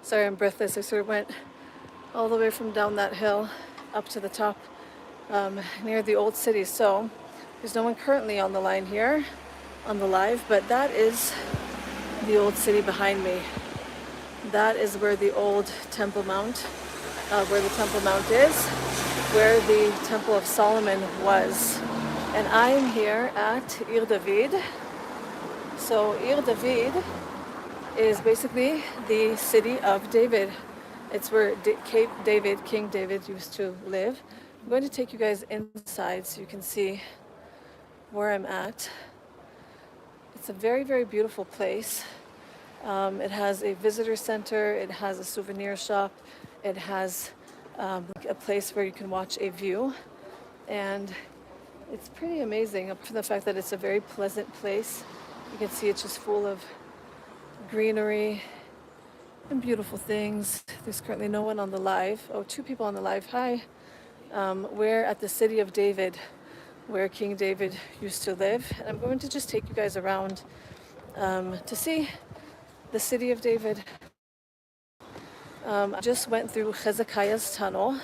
Sorry, I'm breathless. I sort of went all the way from down that hill up to the top near the old city. So there's no one currently on the line here on the live, but that is the old city behind me. That is where the old Temple Mount, where the Temple Mount is, where the Temple of Solomon was. And I am here at Ir David. So Ir David is basically the city of David. It's where King David used to live. I'm going to take you guys inside so you can see where I'm at. It's a very, very beautiful place. It has a visitor center, it has a souvenir shop, it has a place where you can watch a view, and it's pretty amazing up to the fact that it's a very pleasant place. You can see it's just full of greenery and beautiful things. There's currently no one on the live. Oh, two people on the live. Hi. We're at the city of David, where King David used to live, and I'm going to just take you guys around to see the city of David. I just went through Hezekiah's tunnel,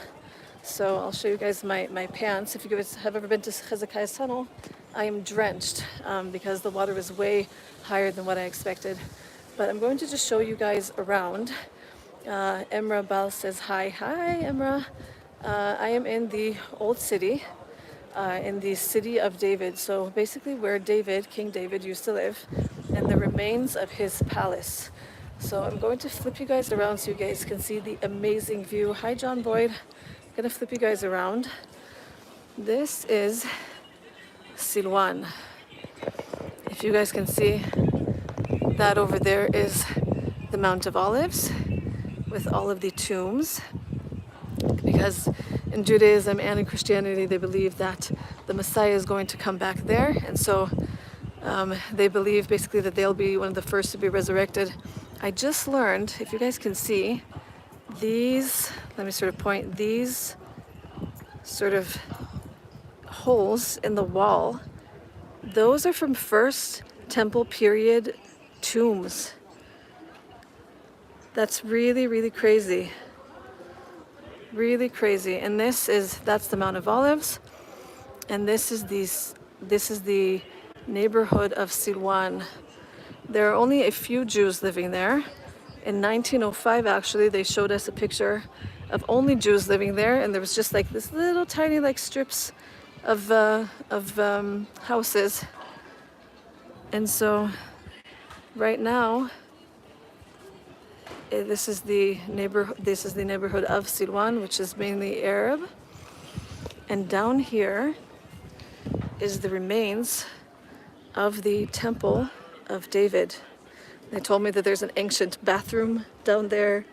so I'll show you guys my pants. If you guys have ever been to Hezekiah's tunnel, I am drenched because the water was way higher than what I expected. But I'm going to just show you guys around. Emra Bal says hi. Hi, Emra. I am in the old city, in the city of David. So basically where King David used to live, and the remains of his palace. So I'm going to flip you guys around so you guys can see the amazing view. Hi, John Boyd. I'm going to flip you guys around. This is Silwan. If you guys can see, that over there is the Mount of Olives with all of the tombs. Because in Judaism and in Christianity, they believe that the Messiah is going to come back there. And so they believe basically that they'll be one of the first to be resurrected. I just learned, if you guys can see, these, let me sort of point, these sort of holes in the wall, those are from First Temple period tombs. That's really, really crazy. Really crazy. And that's the Mount of Olives, and this is the neighborhood of Silwan. There are only a few Jews living there. In 1905, actually, they showed us a picture of only Jews living there, and there was just like this little tiny like strips of houses. And so right now, this is the neighborhood of Silwan, which is mainly Arab. And down here is the remains of the Temple of David. They told me that there's an ancient bathroom down there,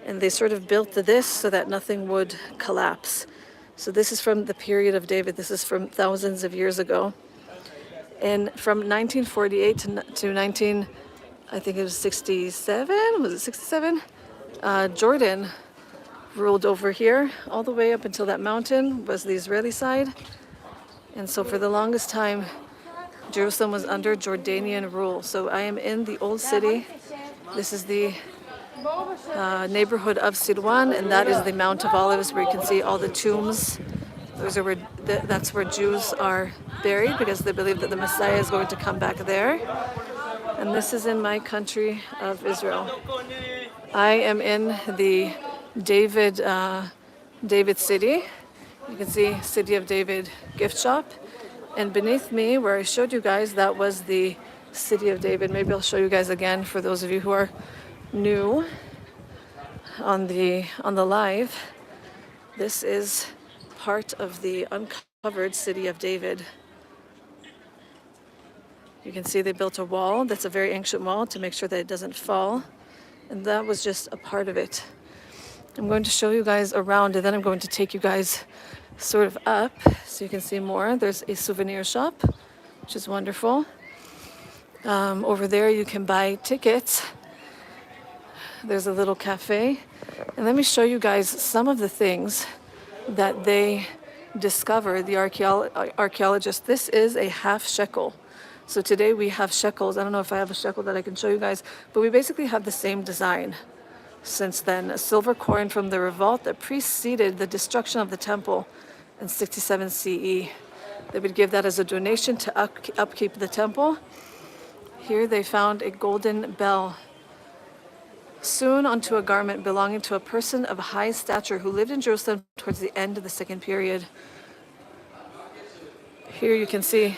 and they sort of built this so that nothing would collapse. So this is from the period of David. This is from thousands of years ago. And from 1948 to 19, I think it was 67, was it 67? Jordan ruled over here all the way up until that mountain was the Israeli side. And so for the longest time, Jerusalem was under Jordanian rule. So I am in the old city. This is the neighborhood of Silwan, and that is the Mount of Olives, where you can see all the tombs. That's where Jews are buried, because they believe that the Messiah is going to come back there. And this is in my country of Israel. I am in the David city. You can see City of David gift shop. And beneath me, where I showed you guys, that was the City of David. Maybe I'll show you guys again for those of you who are new on the live. This is part of the uncovered City of David. You can see they built a wall. That's a very ancient wall to make sure that it doesn't fall. And that was just a part of it. I'm going to show you guys around, and then I'm going to take you guys sort of up so you can see more. There's a souvenir shop, which is wonderful. Over there you can buy tickets. There's a little cafe. And let me show you guys some of the things that they discovered, the archaeologists. This is a half shekel. So today we have shekels. I don't know if I have a shekel that I can show you guys, but we basically have the same design. since then. A silver coin from the revolt that preceded the destruction of the temple in 67 CE. They would give that as a donation to upkeep the temple. Here they found a golden bell sewn onto a garment belonging to a person of high stature who lived in Jerusalem towards the end of the second period. Here you can see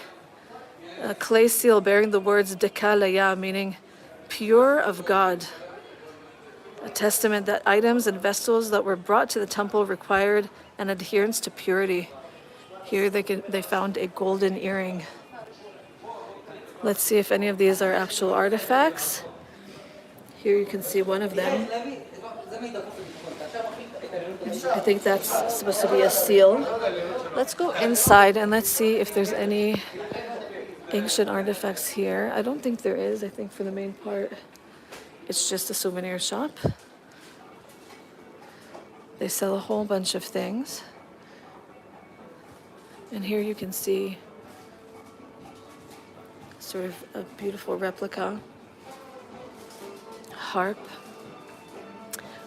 a clay seal bearing the words Dekalaya, meaning pure of God. A testament that items and vessels that were brought to the temple required an adherence to purity. Here they found a golden earring. Let's see if any of these are actual artifacts. Here you can see one of them. I think that's supposed to be a seal. Let's go inside and let's see if there's any ancient artifacts here. I don't think there is. I think for the main part, it's just a souvenir shop. They sell a whole bunch of things. And here you can see sort of a beautiful replica harp.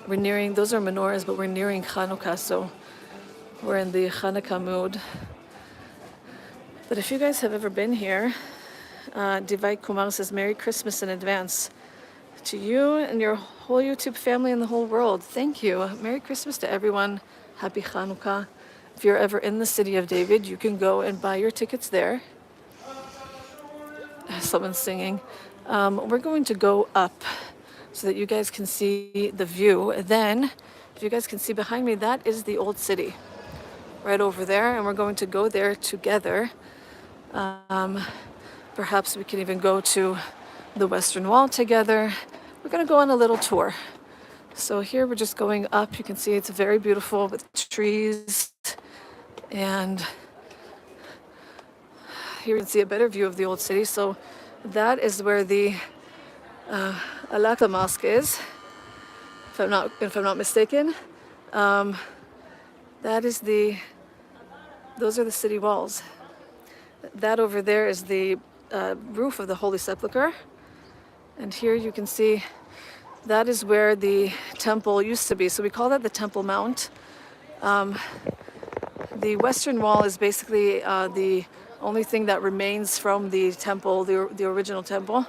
We're nearing, those are menorahs, but we're nearing Hanukkah, so we're in the Hanukkah mood. But if you guys have ever been here, Divai Kumar says, Merry Christmas in advance to you and your whole YouTube family and the whole world. Thank you. Merry Christmas to everyone. Happy Hanukkah. If you're ever in the city of David, you can go and buy your tickets there. Someone's singing. We're going to go up so that you guys can see the view. And then, if you guys can see behind me, that is the old city right over there. And we're going to go there together. Perhaps we can even go to the Western Wall together. We're going to go on a little tour. So here we're just going up. You can see it's very beautiful with trees. And here you can see a better view of the old city. So that is where the Al-Aqsa Mosque is, if I'm not mistaken. That is those are the city walls. That over there is the roof of the Holy Sepulchre. And here you can see that is where the temple used to be. So we call that the Temple Mount. The Western Wall is basically the only thing that remains from the temple, the original temple.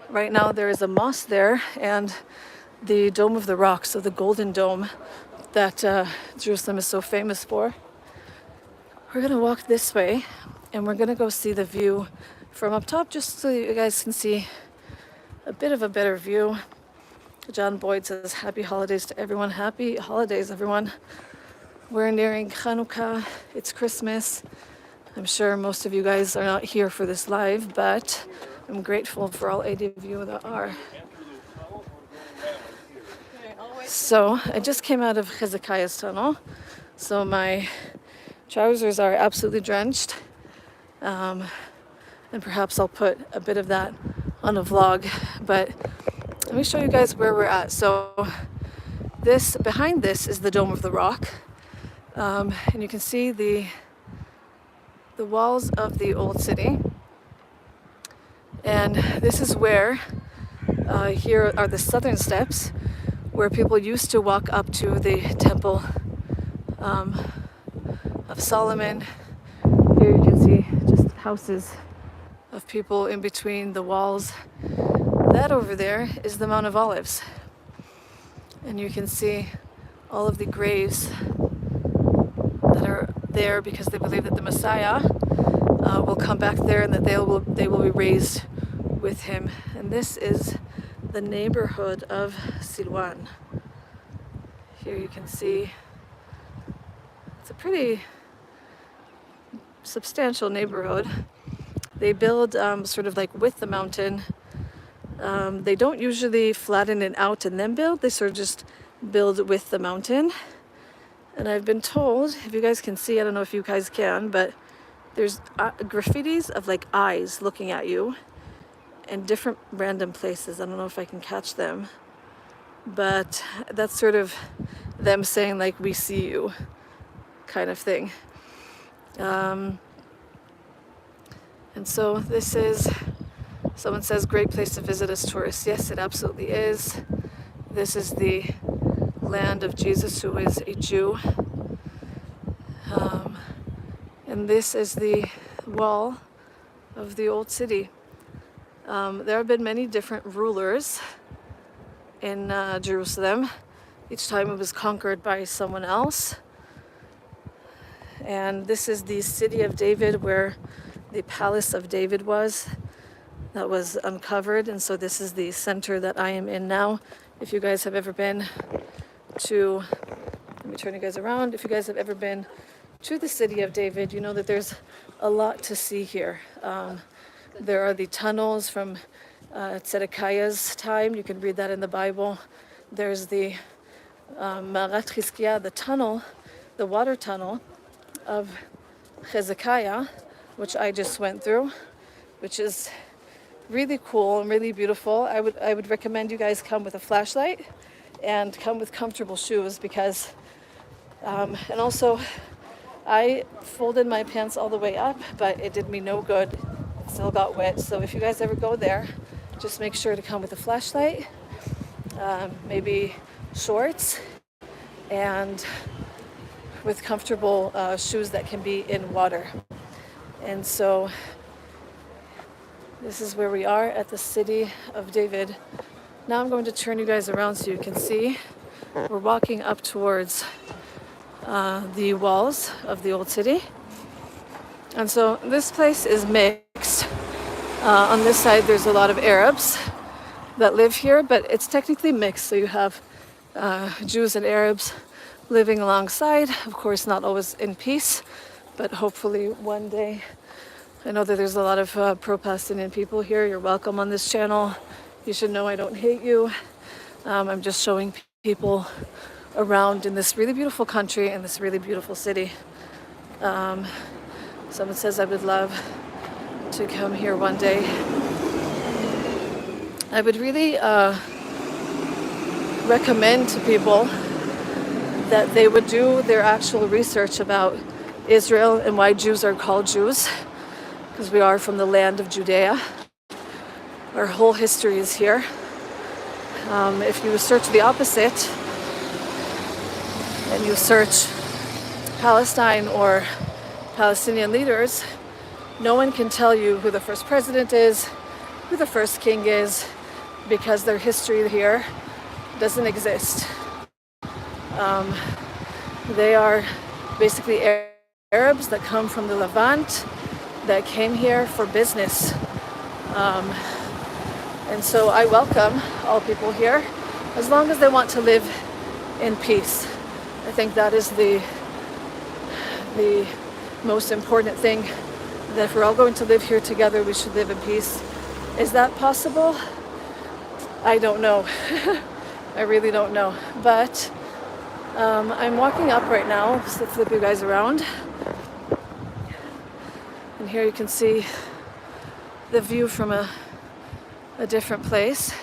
Right now there is a mosque there and the Dome of the Rock, so the Golden Dome that Jerusalem is so famous for. We're gonna walk this way and we're gonna go see the view from up top just so you guys can see a bit of a better view. John Boyd says, happy holidays to everyone. Happy holidays, everyone. We're nearing Hanukkah. It's Christmas. I'm sure most of you guys are not here for this live, but I'm grateful for all 80 of you that are. So I just came out of Hezekiah's tunnel, so my trousers are absolutely drenched, and perhaps I'll put a bit of that on a vlog, but let me show you guys where we're at. So behind this is the Dome of the Rock, and you can see the walls of the old city. And this is where, here are the southern steps, where people used to walk up to the Temple of Solomon. Here you can see just houses of people in between the walls. That over there is the Mount of Olives. And you can see all of the graves that are there because they believe that the Messiah will come back there and that they will be raised with him. And this is the neighborhood of Silwan. Here you can see it's a pretty substantial neighborhood. They build sort of like with the mountain. They don't usually flatten it out and then build. They sort of just build with the mountain. And I've been told, if you guys can see, I don't know if you guys can, but there's graffitis of like eyes looking at you in different random places. I don't know if I can catch them, but that's sort of them saying like, we see you kind of thing. And so this is, someone says, great place to visit as tourists. Yes, it absolutely is. This is the land of Jesus, who is a Jew. Um, and this is the wall of the old city. There have been many different rulers in Jerusalem. Each time it was conquered by someone else. And this is the city of David, where the palace of David was. That was uncovered. And so this is the center that I am in now. If you guys have ever been to, let me turn you guys around. If you guys have ever been to the city of David, you know that there's a lot to see here. There are the tunnels from Zedekiah's time. You can read that in the Bible. There's the Marat Chizkiah, the tunnel, the water tunnel of Hezekiah, which I just went through, which is really cool and really beautiful. I would recommend you guys come with a flashlight and come with comfortable shoes, because and also I folded my pants all the way up, but it did me no good. It still got wet. So if you guys ever go there, just make sure to come with a flashlight, maybe shorts, and with comfortable shoes that can be in water. And so this is where we are at the city of David. Now I'm going to turn you guys around so you can see. We're walking up towards the walls of the old city. And so this place is mixed. On this side there's a lot of Arabs that live here, but it's technically mixed. So you have Jews and Arabs living alongside. Of course, not always in peace, but hopefully one day. I know that there's a lot of pro-Palestinian people here. You're welcome on this channel. You should know I don't hate you. I'm just showing people around in this really beautiful country and this really beautiful city. Someone says I would love to come here one day. I would really recommend to people that they would do their actual research about Israel and why Jews are called Jews, because we are from the land of Judea. Our whole history is here. If you search the opposite and you search Palestine or Palestinian leaders, no one can tell you who the first president is, who the first king is, because their history here doesn't exist. They are basically Arabs that come from the Levant that came here for business. And so I welcome all people here, as long as they want to live in peace. I think that is the most important thing, that if we're all going to live here together, we should live in peace. Is that possible? I don't know. I really don't know. But I'm walking up right now, just to flip you guys around. And here you can see the view from a different place.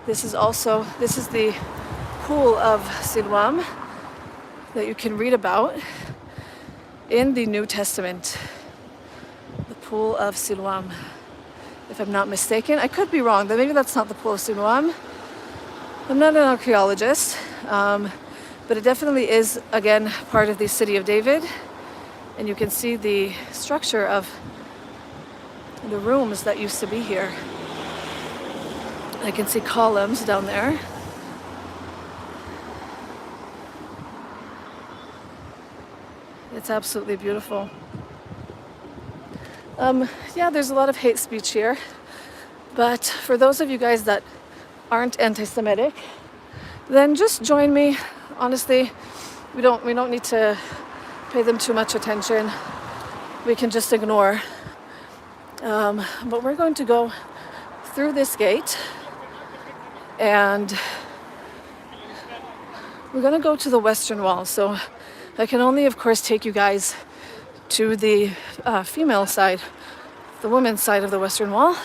This is the pool of Silwan that you can read about in the New Testament. The pool of Silwan, if I'm not mistaken. I could be wrong, maybe that's not the pool of Silwan. I'm not an archaeologist, but it definitely is, again, part of the city of David. And you can see the structure of the rooms that used to be here. I can see columns down there. It's absolutely beautiful. Yeah, there's a lot of hate speech here. But for those of you guys that aren't anti-Semitic, then just join me. Honestly, we don't need to pay them too much attention. We can just ignore. But we're going to go through this gate, and we're going to go to the Western Wall. So I can only, of course, take you guys to the female side, the women's side of the Western Wall.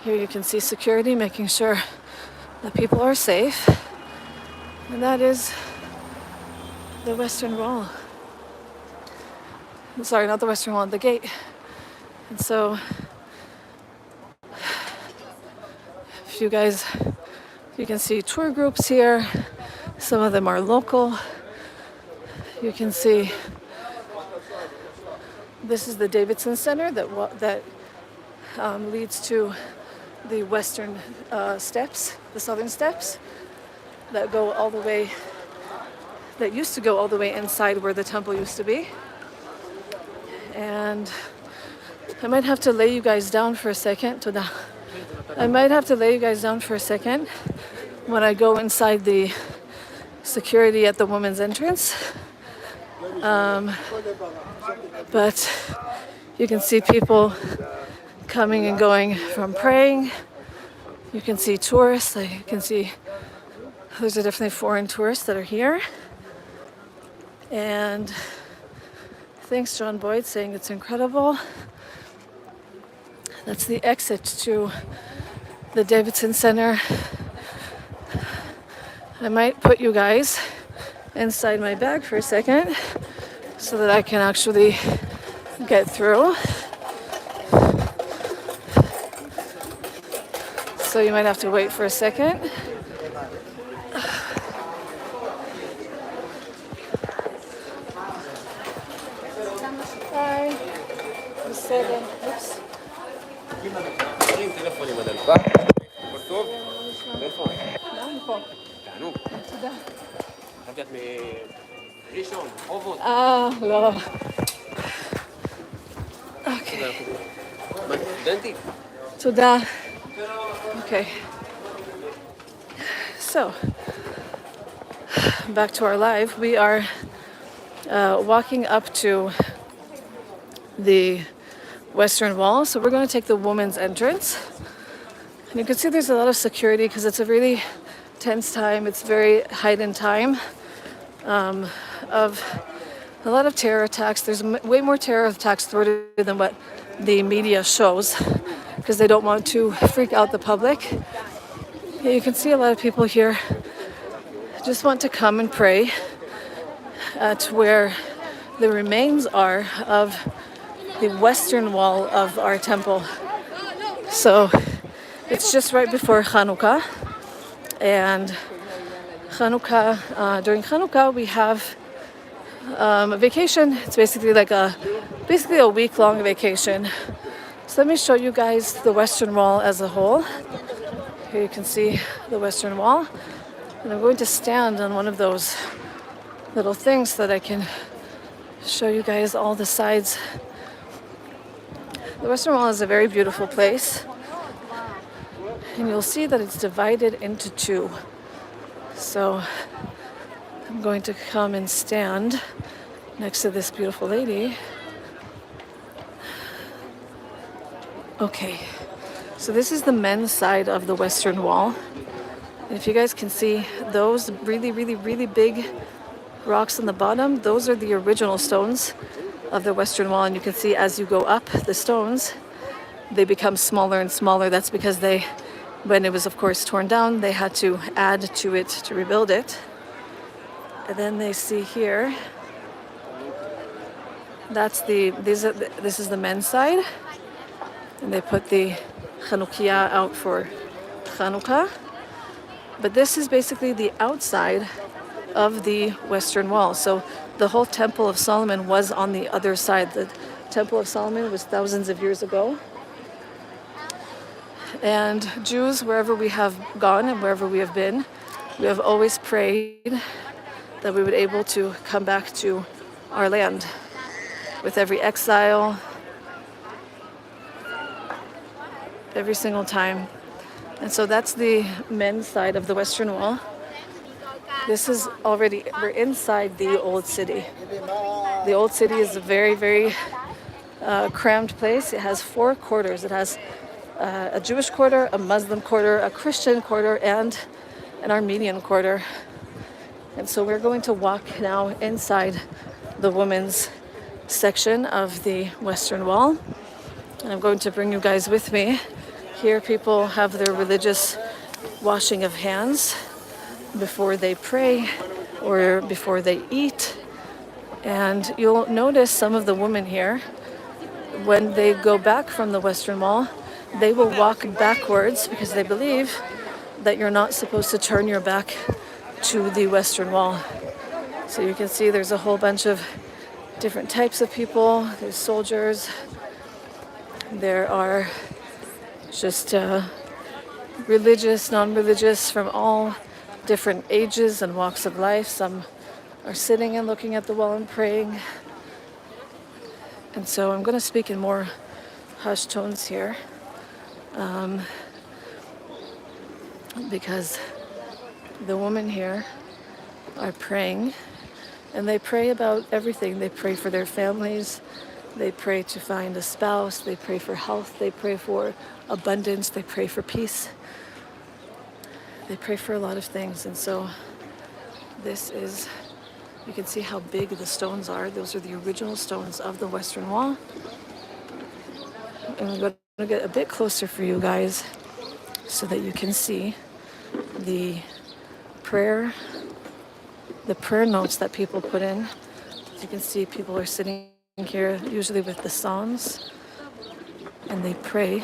Here you can see security making sure that people are safe. And that is the Western Wall. Sorry, not the Western Wall, the gate. And so, if you guys, you can see tour groups here. Some of them are local. You can see this is the Davidson Center that leads to the western steps, the southern steps that go all the way, that used to go all the way inside where the temple used to be. And I might have to lay you guys down for a second. I might have to lay you guys down for a second when I go inside the security at the women's entrance. But you can see people coming and going from praying. You can see tourists. You can see those are definitely foreign tourists that are here. And thanks, John Boyd, saying it's incredible. That's the exit to the Davidson Center. I might put you guys inside my bag for a second so that I can actually get through. So you might have to wait for a second. Hi. Oops. לא. אוקיי. תודה. Okay. So, back to our live. We are walking up to the western wall. So we're going to take the women's entrance. And you can see there's a lot of security because it's a really tense time. It's very heightened time of a lot of terror attacks. There's way more terror attacks thwarted than what the media shows because they don't want to freak out the public. Yeah, you can see a lot of people here just want to come and pray at where the remains are of the western wall of our temple. So it's just right before Hanukkah. And during Hanukkah, we have a vacation. It's basically a week-long vacation. So let me show you guys the western wall as a whole. Here you can see the western wall. And I'm going to stand on one of those little things so that I can show you guys all the sides. The western wall is a very beautiful place. And you'll see that it's divided into two. So I'm going to come and stand next to this beautiful lady. Okay, so this is the men's side of the western wall. And if you guys can see those really, really, really big rocks on the bottom, those are the original stones of the western wall. And you can see as you go up the stones, they become smaller and smaller. That's because when it was of course torn down, they had to add to it to rebuild it. And then they see here, this is the men's side. And they put the Chanukiah out for Chanukah. But this is basically the outside of the western wall. So the whole Temple of Solomon was on the other side. The Temple of Solomon was thousands of years ago. And Jews, wherever we have gone and wherever we have been, we have always prayed that we would be able to come back to our land with every exile, every single time. And so that's the men's side of the western wall. This is we're inside the old city. The old city is a very, very crammed place. It has 4 quarters. It has a Jewish quarter, a Muslim quarter, a Christian quarter, and an Armenian quarter. And so we're going to walk now inside the women's section of the western wall. And I'm going to bring you guys with me. Here people have their religious washing of hands before they pray or before they eat. And you'll notice some of the women here, when they go back from the western wall, they will walk backwards because they believe that you're not supposed to turn your back to the Western Wall. So you can see there's a whole bunch of different types of people. There's soldiers. There are just religious, non-religious, from all different ages and walks of life. Some are sitting and looking at the wall and praying. And so I'm going to speak in more hushed tones here, because the women here are praying, and they pray about everything. They pray for their families. They pray to find a spouse. They pray for health. They pray for abundance. They pray for peace. They pray for a lot of things. And so this is, you can see how big the stones are. Those are the original stones of the Western Wall. And I'm going to get a bit closer for you guys so that you can see the prayer notes that people put in. As you can see, people are sitting here usually with the Psalms, and they pray.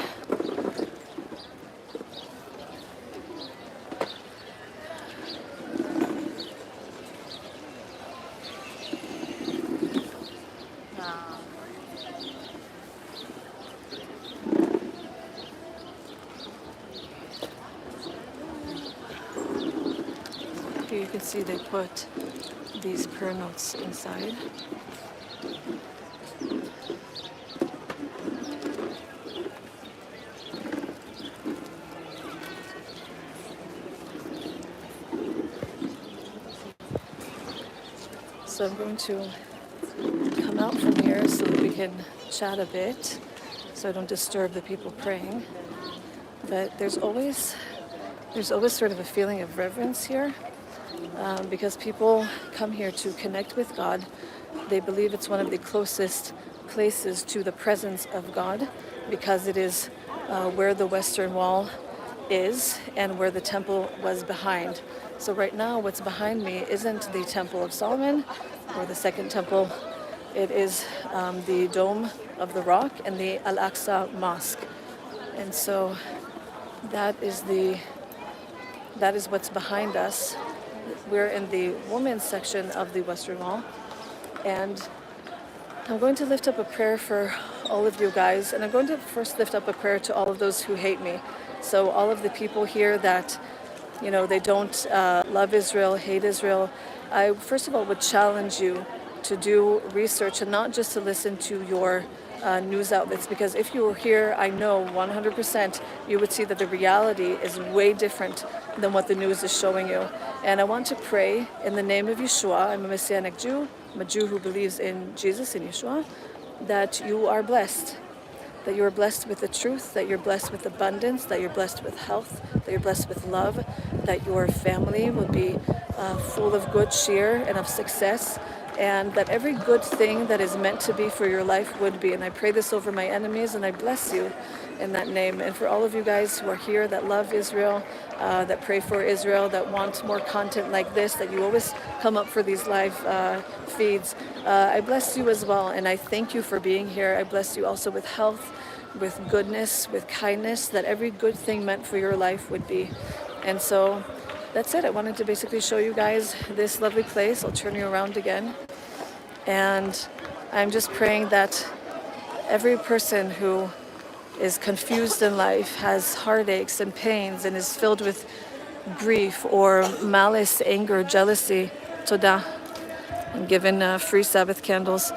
Here you can see they put these prayer notes inside. So I'm going to come out from here so that we can chat a bit, so I don't disturb the people praying. But there's always sort of a feeling of reverence here, because people come here to connect with God. They believe it's one of the closest places to the presence of God, because it is where the Western Wall is and where the temple was behind. So right now what's behind me isn't the Temple of Solomon or the Second Temple. It is the Dome of the Rock and the Al-Aqsa Mosque. And so that is what's behind us. We're in the women's section of the Western Wall, and I'm going to lift up a prayer for all of you guys, and I'm going to first lift up a prayer to all of those who hate me. So all of the people here that, they don't love Israel, hate Israel, I first of all would challenge you to do research and not just to listen to your news outlets, because if you were here, I know 100% you would see that the reality is way different than what the news is showing you. And I want to pray in the name of Yeshua. I'm a Messianic Jew. I'm a Jew who believes in Jesus and Yeshua, that you are blessed. That you are blessed with the truth, that you're blessed with abundance, that you're blessed with health, that you're blessed with love, that your family will be full of good cheer and of success, and that every good thing that is meant to be for your life would be. And I pray this over my enemies, and I bless you in that name. And for all of you guys who are here that love Israel, that pray for Israel, that want more content like this, that you always come up for these live feeds, I bless you as well. And I thank you for being here. I bless you also with health, with goodness, with kindness, that every good thing meant for your life would be. And so that's it. I wanted to basically show you guys this lovely place. I'll turn you around again. And I'm just praying that every person who is confused in life, has heartaches and pains, and is filled with grief or malice, anger, jealousy, todah, and given free Sabbath candles,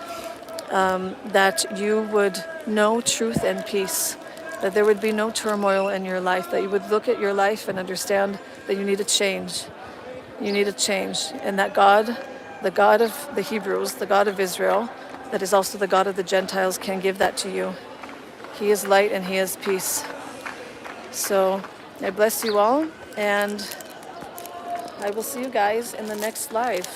that you would know truth and peace, that there would be no turmoil in your life, that you would look at your life and understand that you need a change. You need a change. And that God, the God of the Hebrews, the God of Israel, that is also the God of the Gentiles, can give that to you. He is light and He is peace. So I bless you all, and I will see you guys in the next live.